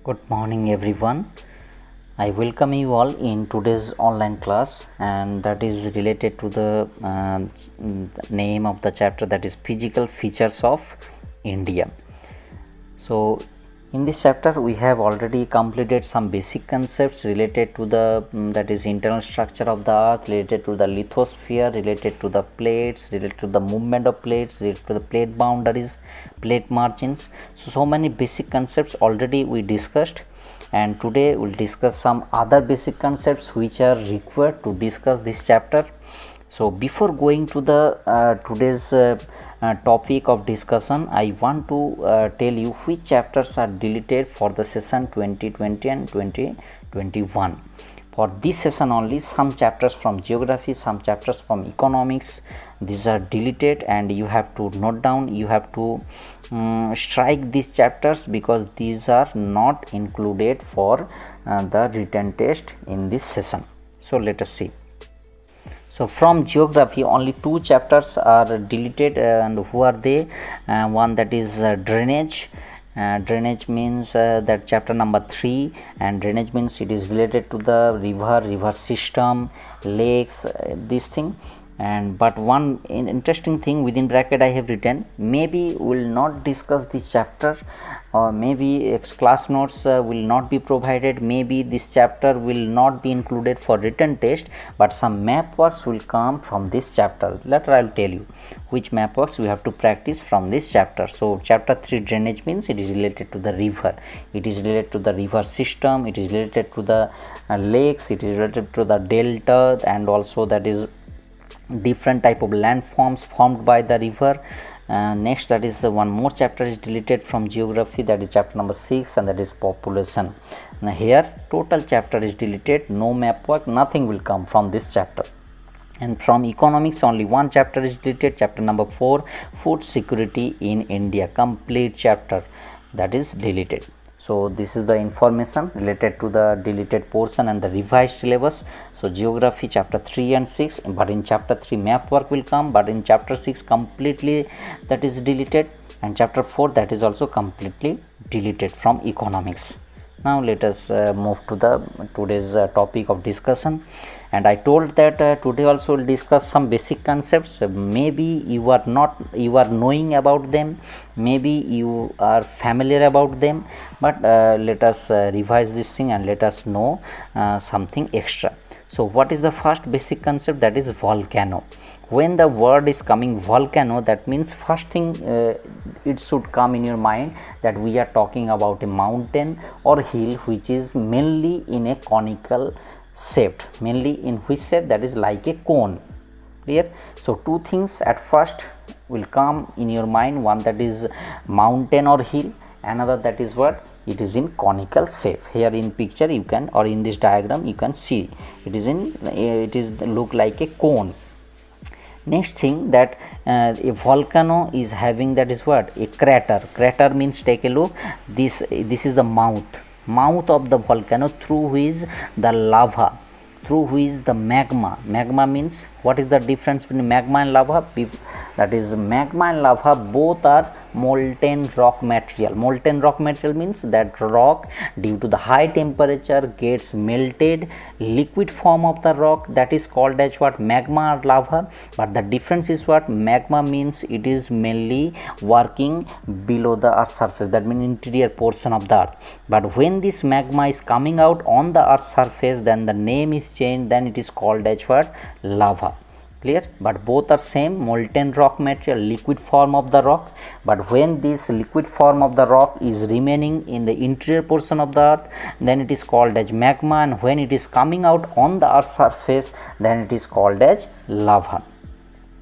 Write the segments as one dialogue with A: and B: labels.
A: Good morning everyone. I welcome you all in today's online class, and that is related to the name of the chapter, that is physical features of India. So in this chapter we have already completed some basic concepts related to the that is internal structure of the earth, related to the lithosphere, related to the plates, related to the movement of plates, related to the plate boundaries, plate margins. So many basic concepts already we discussed, and today we'll discuss some other basic concepts which are required to discuss this chapter. So before going to the today's topic of discussion, I want to tell you which chapters are deleted for the session 2020 and 2021. For this session only, some chapters from geography, some chapters from economics, these are deleted, and you have to note down, you have to strike these chapters because these are not included for the written test in this session. So let us see. So from geography only two chapters are deleted, and who are they? One, that is drainage. Drainage means that chapter number 3, and drainage means it is related to the river system, lakes, this thing. And but one interesting thing within bracket I have written, maybe will not discuss this chapter, or maybe class notes will not be provided, maybe this chapter will not be included for written test, but some map works will come from this chapter. Later I will tell you which map works we have to practice from this chapter. So chapter 3 drainage means it is related to the river, it is related to the river system, it is related to the lakes, it is related to the delta, and also that is different type of landforms formed by the river. Next, that is one more chapter is deleted from geography, that is chapter number 6, and that is population. Now here total chapter is deleted, no map work, nothing will come from this chapter. And from economics only one chapter is deleted, chapter number 4, food security in India, complete chapter that is deleted. So this is the information related to the deleted portion and the revised syllabus. So geography chapter 3 and 6, but in chapter 3 map work will come, but in chapter 6 completely that is deleted, and chapter 4 that is also completely deleted from economics. Now let us move to the today's topic of discussion. And I told that today also will discuss some basic concepts. Maybe you are knowing about them, maybe you are familiar about them, but let us revise this thing and let us know something extra. So what is the first basic concept? That is volcano. When the word is coming volcano, that means first thing it should come in your mind that we are talking about a mountain or hill which is mainly in a conical shape, mainly in which shape? That is like a cone. Clear? So two things at first will come in your mind, one that is mountain or hill, another that is what? It is in conical shape. Here in picture you can, or in this diagram you can see it is look like a cone. Next thing, that a volcano is having, that is what? A crater means, take a look, this is the mouth of the volcano through which the lava, through which the magma means, what is the difference between magma and lava? That is magma and lava both are molten rock material. Molten rock material means that rock due to the high temperature gets melted, liquid form of the rock, that is called as what? Magma or lava. But the difference is what? Magma means it is mainly working below the earth surface, that means interior portion of the earth. But when this magma is coming out on the earth surface, then the name is changed, then it is called as what? Lava. Clear? But both are same, molten rock material, liquid form of the rock. But when this liquid form of the rock is remaining in the interior portion of the earth, then it is called as magma, and when it is coming out on the earth surface, then it is called as lava.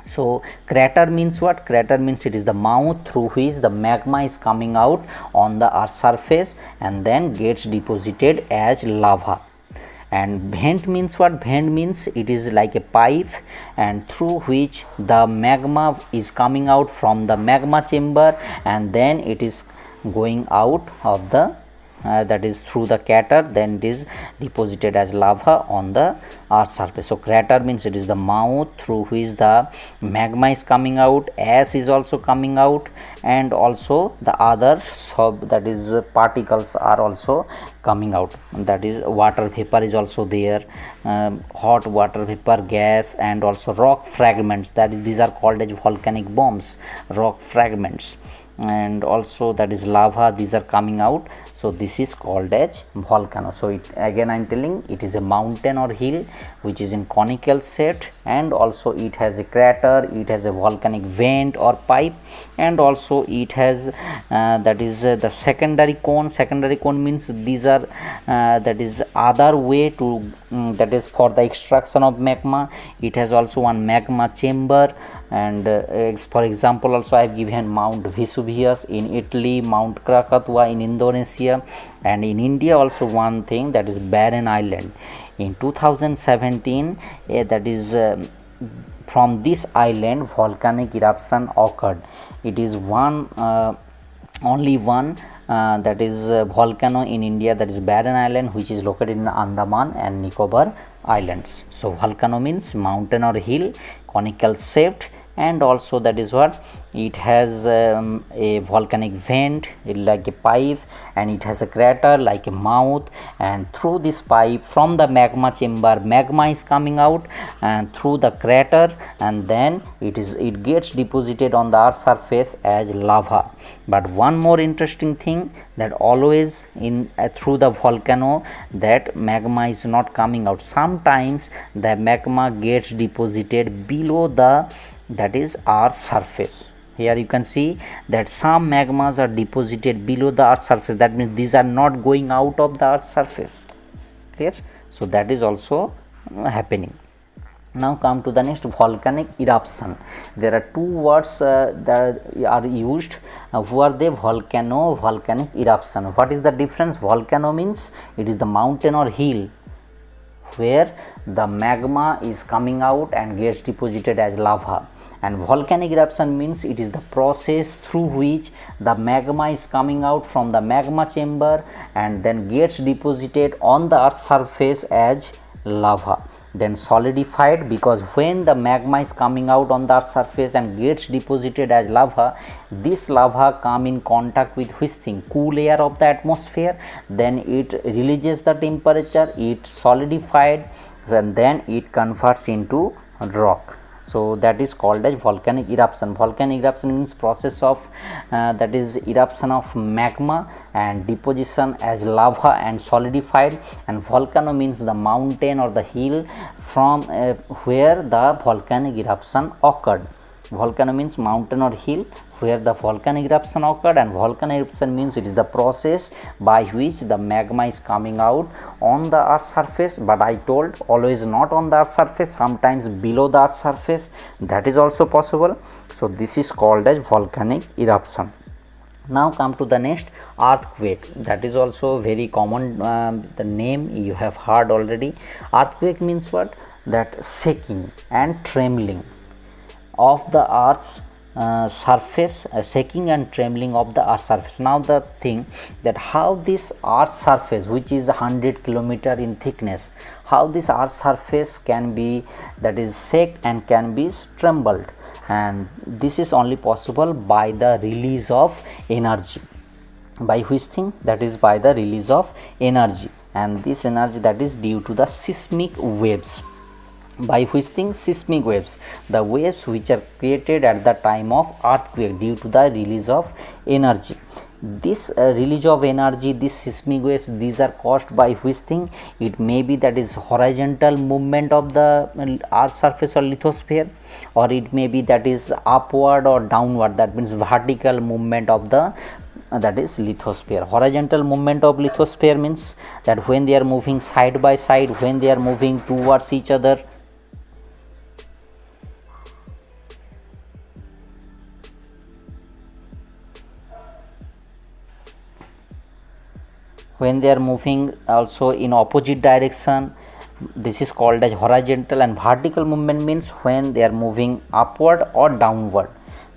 A: So crater means what? Crater means it is the mouth through which the magma is coming out on the earth surface and then gets deposited as lava. And vent means what? Vent means it is like a pipe, and through which the magma is coming out from the magma chamber, and then it is going out of the that is through the crater, then it is deposited as lava on the earth surface. So crater means it is the mouth through which the magma is coming out, ash is also coming out, and also the other that is particles are also coming out, that is water vapor is also there, hot water vapor, gas, and also rock fragments, that is these are called as volcanic bombs, rock fragments, and also that is lava, these are coming out. So this is called as volcano. So it again I am telling, it is a mountain or hill which is in conical shape, and also it has a crater, it has a volcanic vent or pipe, and also it has that is the secondary cone. Secondary cone means these are that is other way to that is for the extraction of magma. It has also one magma chamber, and for example also I have given Mount Vesuvius in Italy, Mount Krakatoa in Indonesia, and in India also one thing, that is Barren Island. In 2017 that is from this island volcanic eruption occurred. It is one only one that is volcano in India, that is Barren Island, which is located in Andaman and Nicobar Islands. So volcano means mountain or hill, conical shaped, and also that is what it has a volcanic vent like a pipe, and it has a crater like a mouth, and through this pipe from the magma chamber magma is coming out and through the crater, and then it gets deposited on the earth surface as lava. But one more interesting thing, that always in through the volcano that magma is not coming out. Sometimes the magma gets deposited below the that is earth surface. Here you can see that some magmas are deposited below the earth surface, that means these are not going out of the earth surface. Clear? So that is also happening. Now come to the next, volcanic eruption. There are two words that are used. Who are they? Volcano, volcanic eruption. What is the difference? Volcano means it is the mountain or hill where the magma is coming out and gets deposited as lava, and volcanic eruption means it is the process through which the magma is coming out from the magma chamber and then gets deposited on the earth surface as lava, then solidified, because when the magma is coming out on the earth surface and gets deposited as lava, this lava come in contact with which thing? Cool air of the atmosphere, then it releases the temperature, it solidified, and then it converts into rock. So that is called as volcanic eruption. Volcanic eruption means process of that is eruption of magma and deposition as lava and solidified, and volcano means the mountain or the hill from where the volcanic eruption occurred. Volcano means mountain or hill where the volcanic eruption occurred, and volcanic eruption means it is the process by which the magma is coming out on the earth surface. But I told always not on the earth surface, sometimes below the earth surface, that is also possible. So this is called as volcanic eruption. Now come to the next, earthquake. That is also very common, the name you have heard already. Earthquake means what? That shaking and trembling of the earth's surface, shaking and trembling of the earth surface. Now the thing that how this earth surface, which is 100 km in thickness, how this earth surface can be that is shake and can be trembled, and this is only possible by the release of energy. By which thing? That is by the release of energy, and this energy that is due to the seismic waves. By which thing? Seismic waves, the waves which are created at the time of earthquake due to the release of energy. This release of energy, these seismic waves, these are caused by which thing? It may be that is horizontal movement of the earth surface or lithosphere, or it may be that is upward or downward, that means vertical movement of the that is lithosphere. Horizontal movement of lithosphere means that when they are moving side by side, when they are moving towards each other. When they are moving also in opposite direction, this is called as horizontal, and vertical movement means when they are moving upward or downward.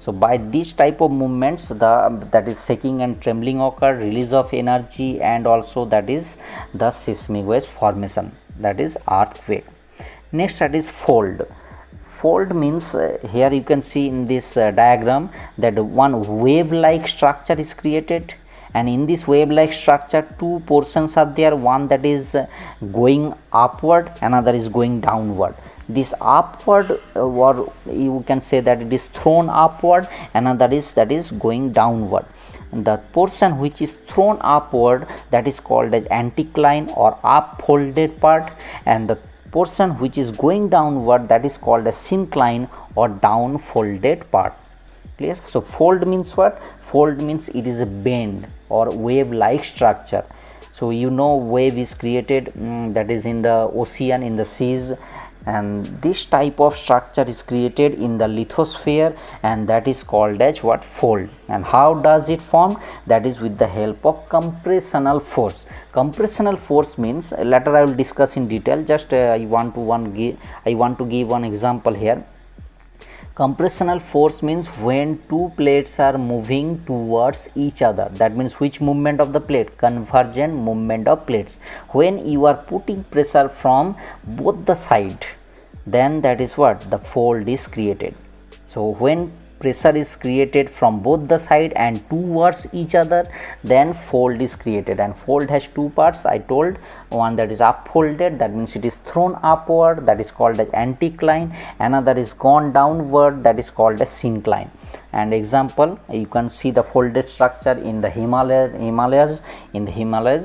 A: So by this type of movements, that is shaking and trembling occur, release of energy, and also that is the seismic wave formation, that is earthquake. Next, that is fold. Fold means here you can see in this diagram that one wave like structure is created, and in this wave like structure two portions are there, one that is going upward, another is going downward. This upward or you can say that it is thrown upward, another is that is going downward. The portion which is thrown upward, that is called as anticline or up folded part, and the portion which is going downward, that is called a syncline or down folded part. Clear? So fold means what? Fold means it is a bend or wave like structure. So you know wave is created that is in the ocean, in the seas, and this type of structure is created in the lithosphere, and that is called as what? Fold. And how does it form? That is with the help of compressional force. Compressional force means, later I will discuss in detail, just I want to give one example here. Compressional force means when two plates are moving towards each other. That means which movement of the plate? Convergent movement of plates. When you are putting pressure from both the side, then that is what? The fold is created. So when pressure is created from both the side and towards each other, then fold is created. And fold has two parts, I told. One that is up folded, that means it is thrown upward, that is called as anticline. Another is gone downward, that is called as syncline. And example, you can see the folded structure in the Himalayas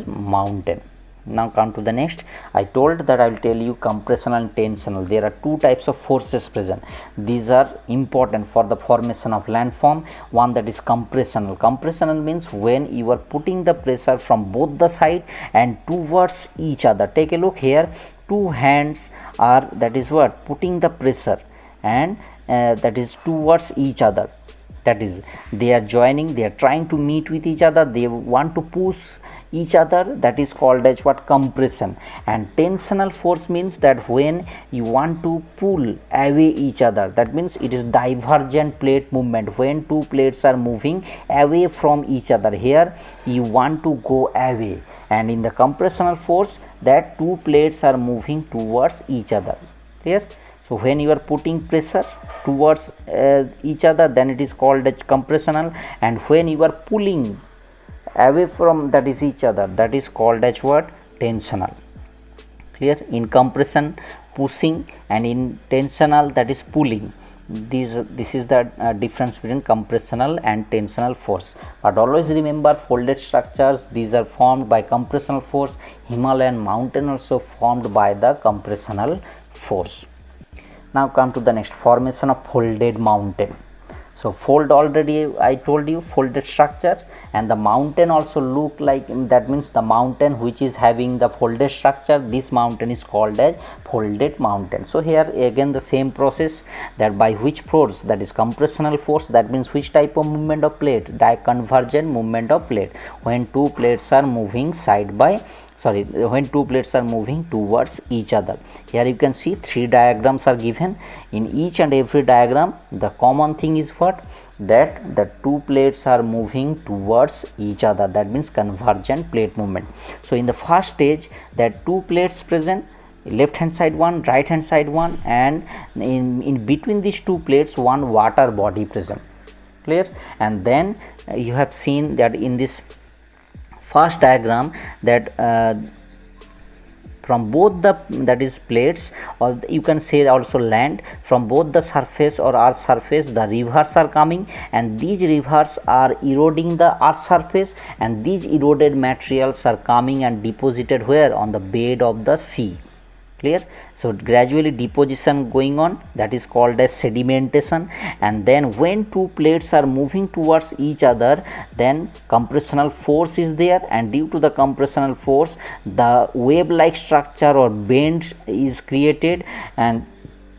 A: mountain. Now come to the next. I told that I will tell you compressional and tensional. There are two types of forces present. These are important for the formation of landform. One that is compressional. Compressional means when you are putting the pressure from both the side and towards each other. Take a look here. Two hands are, that is what? Putting the pressure, and that is towards each other. That is, they are joining, they are trying to meet with each other, they want to push each other, that is called as what? Compression. And tensional force means that when you want to pull away each other, that means it is divergent plate movement. When two plates are moving away from each other, here you want to go away, and in the compressional force, that two plates are moving towards each other. Clear? So when you are putting pressure towards each other, then it is called as compressional, and when you are pulling away from that is each other, that is called as what? Tensional. Clear? In compression, pushing, and in tensional, that is pulling. This is the difference between compressional and tensional force. But always remember, folded structures, these are formed by compressional force. Himalayan mountain also formed by the compressional force. Now come to the next, formation of folded mountain. So fold, already I told you, folded structure, and the mountain also look like, that means the mountain which is having the folded structure, this mountain is called as folded mountain. So here again the same process, that by which force? That is compressional force. That means which type of movement of plate? Convergent movement of plate. When two plates are moving when two plates are moving towards each other. Here you can see three diagrams are given. In each and every diagram, the common thing is what? That the two plates are moving towards each other. That means convergent plate movement. So in the first stage, that two plates present, left hand side one, right hand side one, and in between these two plates, one water body present. Clear? And then you have seen that in this first diagram, that from both the, that is plates, or you can say also land, from both the surface or earth surface, the rivers are coming, and these rivers are eroding the earth surface, and these eroded materials are coming and deposited where? On the bed of the sea. Clear? So gradually deposition going on, that is called as sedimentation. And then when two plates are moving towards each other, then compressional force is there, and due to the compressional force, the wave like structure or bend is created, and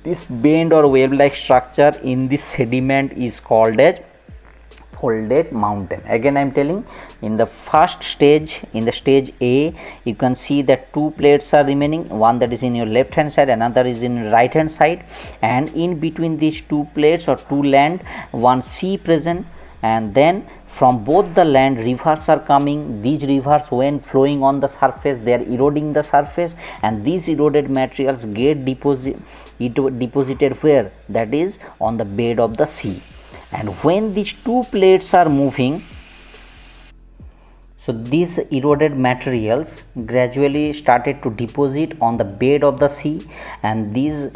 A: this bend or wave like structure in this sediment is called as folded mountain. Again I am telling, in the first stage, in the stage A, you can see that two plates are remaining, one that is in your left hand side, another is in right hand side, and in between these two plates or two land, one sea present, and then from both the land rivers are coming. These rivers, when flowing on the surface, they are eroding the surface, and these eroded materials get deposited where? That is on the bed of the sea. And when these two plates are moving, so these eroded materials gradually started to deposit on the bed of the sea, and these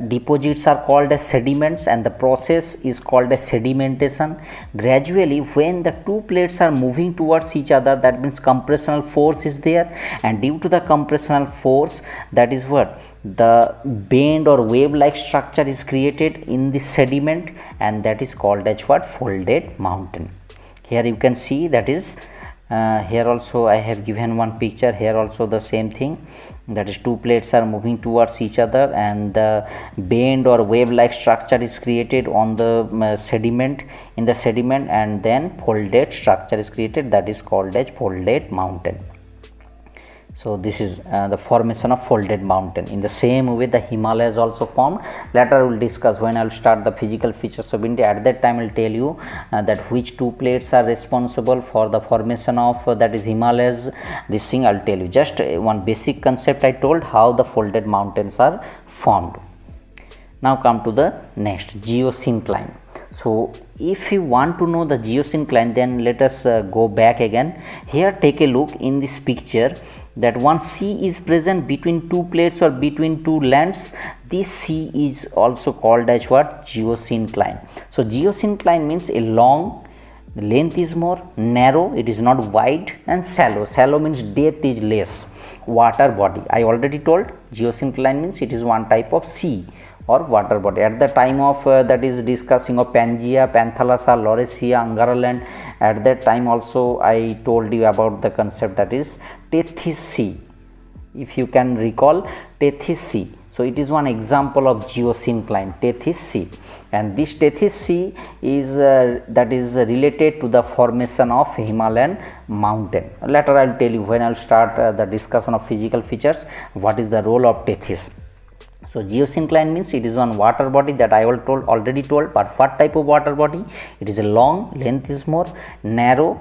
A: deposits are called as sediments, and the process is called as sedimentation. Gradually, when the two plates are moving towards each other, that means compressional force is there, and due to the compressional force, that is what? The bend or wave like structure is created in the sediment, and that is called as what? Folded mountain. Here you can see, that is here also I have given one picture. Here also the same thing, that is two plates are moving towards each other, and the bend or wave like structure is created on the sediment, in the sediment, and then folded structure is created, that is called as folded mountain. So this is the formation of folded mountain. In the same way, the Himalayas also formed. Later we will discuss when I will start the physical features of India. At that time I will tell you that which two plates are responsible for the formation of that is Himalayas. This thing I will tell you. Just one basic concept I told, how the folded mountains are formed. Now come to the next, geosyncline. So if you want to know the geosyncline, then let us go back again. Here take a look in this picture, that one sea is present between two plates or between two lands. This sea is also called as what? Geosyncline. So geosyncline means a long, the length is more, narrow, it is not wide, and shallow. Shallow means depth is less. Water body, I already told, geosyncline means it is one type of sea or water body. At the time of that is discussing of Pangaea, Panthalassa, Laurasia, Angaraland, at that time also I told you about the concept, that is Tethys Sea. If you can recall, Tethys Sea. So it is one example of geosyncline, Tethys Sea, and this Tethys Sea is that is related to the formation of Himalayan mountain. Later I will tell you when I will start the discussion of physical features, what is the role of Tethys. So geosyncline means it is one water body, that I already told, but what type of water body? It is a long, length is more, narrow,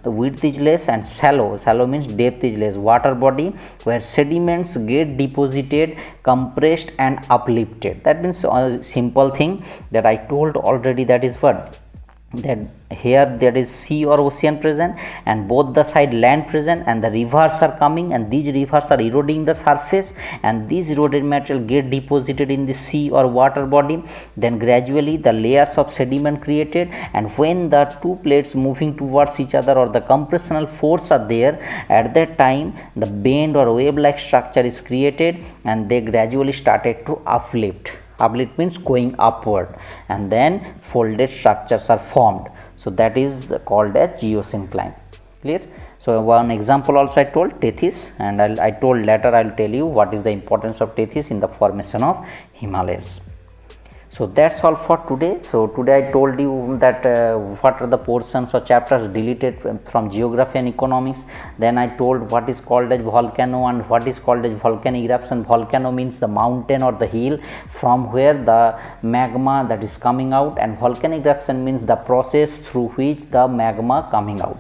A: width is less, and shallow. Shallow means depth is less. Water body where sediments get deposited, compressed, and uplifted. That means a simple thing that I told already, that is what? That here there is sea or ocean present, and both the side land present, and the rivers are coming, and these rivers are eroding the surface, and these eroded material get deposited in the sea or water body. Then gradually the layers of sediment created, and when the two plates moving towards each other or the compressional force are there, at that time the bend or wave like structure is created, and they gradually started to uplift. Uplift means going upward, and then folded structures are formed. So that is called as geosyncline. Clear? So one example also I told, Tethys, and I told later I will tell you what is the importance of Tethys in the formation of Himalayas. So that's all for today. So today I told you that what are the portions or chapters deleted from geography and economics. Then I told what is called as volcano and what is called as volcanic eruption. Volcano means the mountain or the hill from where the magma that is coming out, and volcanic eruption means the process through which the magma coming out.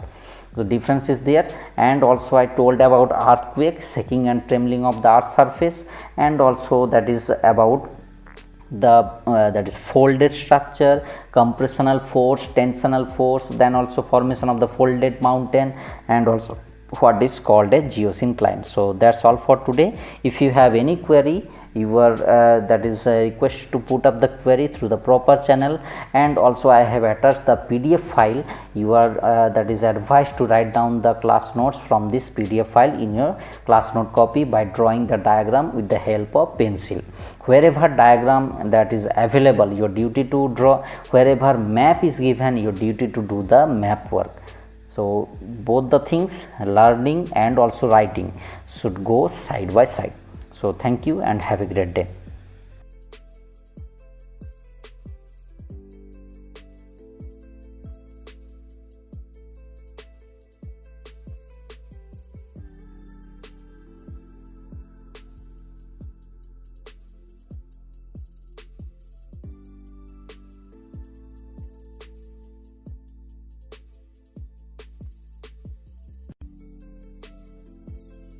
A: The difference is there. And also I told about earthquake, shaking and trembling of the earth's surface, and also that is about the that is folded structure, compressional force, tensional force, then also formation of the folded mountain, and also what is called a geosyncline. So that's all for today. If you have any query, you are that is a request to put up the query through the proper channel, and also I have attached the PDF file. You are that is advised to write down the class notes from this PDF file in your class note copy by drawing the diagram with the help of pencil. Wherever diagram that is available, your duty to draw. Wherever map is given, your duty to do the map work. So both the things, learning and also writing, should go side by side. So thank you and have a great day.